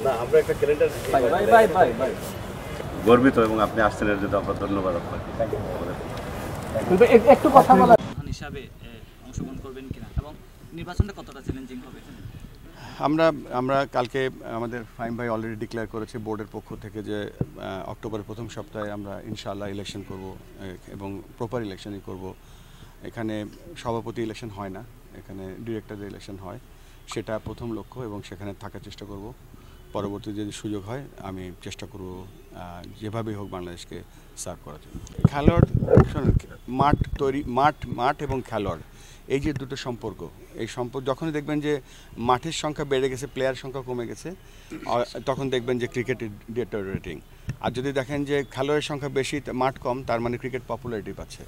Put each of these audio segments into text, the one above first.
না আমরা একটা ক্যালেন্ডার ভাই গর্বিত এবং আপনি আসছেন এর জন্য আপনার ধন্যবাদ আপনাকে। একটু কথা বলা হিসাবে অংশগ্রহণ করবেন কিনা এবং নির্বাচনটা কতটা চ্যালেঞ্জিং হবে? আমরা কালকে আমাদের ফাইম ভাই অলরেডি ডিক্লেয়ার করেছে বোর্ডের পক্ষ থেকে যে অক্টোবরের প্রথম সপ্তাহে আমরা ইনশাআল্লাহ ইলেকশন করব এবং প্রপার ইলেকশনই করব। এখানে সভাপতি ইলেকশন হয় না, এখানে ডিরেক্টর ইলেকশন হয়, সেটা প্রথম লক্ষ্য এবং সেখানে থাকার চেষ্টা করব। পরবর্তী যদি সুযোগ হয় আমি চেষ্টা করব যেভাবেই হোক বাংলাদেশকে সার্ভ করার জন্য। খেলোয়াড় মাঠ তৈরি, মাঠ এবং খেলোয়াড় এই যে দুটো সম্পর্ক, এই সম্পর্ক যখনই দেখবেন যে মাঠের সংখ্যা বেড়ে গেছে, প্লেয়ার সংখ্যা কমে গেছে, তখন দেখবেন যে ক্রিকেট ডিটেরিওরেটিং। আর যদি দেখেন যে খেলোয়াড়ের সংখ্যা বেশি, মাঠ কম, তার মানে ক্রিকেট পপুলারিটি পাচ্ছে।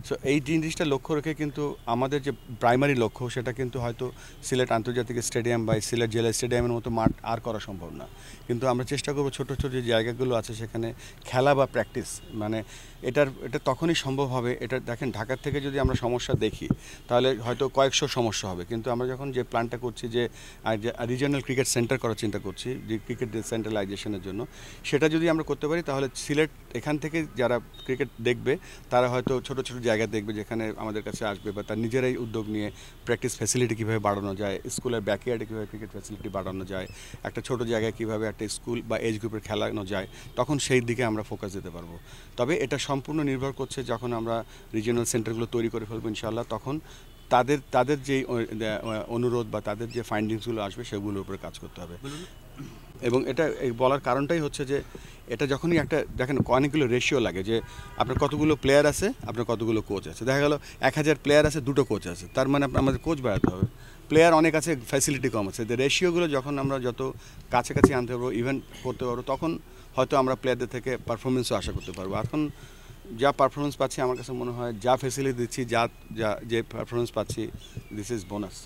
সো এই জিনিসটা লক্ষ্য রেখে কিন্তু আমাদের যে প্রাইমারি লক্ষ্য সেটা কিন্তু হয়তো সিলেট আন্তর্জাতিক স্টেডিয়াম বা সিলেট জেলা স্টেডিয়ামের মতো মাঠ আর করা সম্ভব না, কিন্তু আমরা চেষ্টা করবো ছোটো ছোটো যে জায়গাগুলো আছে সেখানে খেলা বা প্র্যাকটিস, মানে এটা তখনই সম্ভব হবে। এটা দেখেন ঢাকার থেকে যদি আমরা সমস্যা দেখি তাহলে হয়তো কয়েকশো সমস্যা হবে, কিন্তু আমরা যখন যে প্ল্যানটা করছি যে রিজিওনাল ক্রিকেট সেন্টার করার চিন্তা করছি যে ক্রিকেট সেন্ট্রালাইজেশনের জন্য, সেটা যদি আমরা করতে পারি তাহলে সিলেট এখান থেকে যারা ক্রিকেট দেখবে তারা হয়তো ছোটো ছোটো জায়গা দেখবে যেখানে আমাদের কাছে আসবে, বা তার নিজেরাই উদ্যোগ নিয়ে প্র্যাকটিস ফ্যাসিলিটি কীভাবে বাড়ানো যায়, স্কুলের ব্যাকইয়ার্ডে কীভাবে ক্রিকেট ফ্যাসিলিটি বাড়ানো যায়, একটা ছোটো জায়গায় কীভাবে একটা স্কুল বা এজ গ্রুপের খেলানো যায়, তখন সেই দিকে আমরা ফোকাস দিতে পারবো। তবে এটা সম্পূর্ণ নির্ভর করছে যখন আমরা রিজিওনাল সেন্টারগুলো তৈরি করে ফেলবো ইনশাআল্লাহ, তখন তাদের যেই অনুরোধ বা তাদের যে ফাইন্ডিংসগুলো আসবে সেগুলোর উপরে কাজ করতে হবে। এবং এটা বলার কারণটাই হচ্ছে যে এটা যখনই একটা দেখেন অনেকগুলো রেশিও লাগে, যে আপনার কতগুলো প্লেয়ার আছে, আপনার কতগুলো কোচ আছে। দেখা গেল 1000 প্লেয়ার আছে, 2টো কোচ আছে, তার মানে আমাদের কোচ বাড়াতে হবে। প্লেয়ার অনেক আছে, ফ্যাসিলিটি কম আছে। রেশিওগুলো যখন আমরা যত কাছাকাছি আনতে পারবো, ইভেন্ট করতে পারবো, তখন হয়তো আমরা প্লেয়ারদের থেকে পারফরমেন্সও আশা করতে পারবো। এখন যা পারফরমেন্স পাচ্ছি আমার কাছে মনে হয়, যা ফ্যাসিলিটি দিচ্ছি, যে পারফরমেন্স পাচ্ছি, দিস ইজ বোনাস।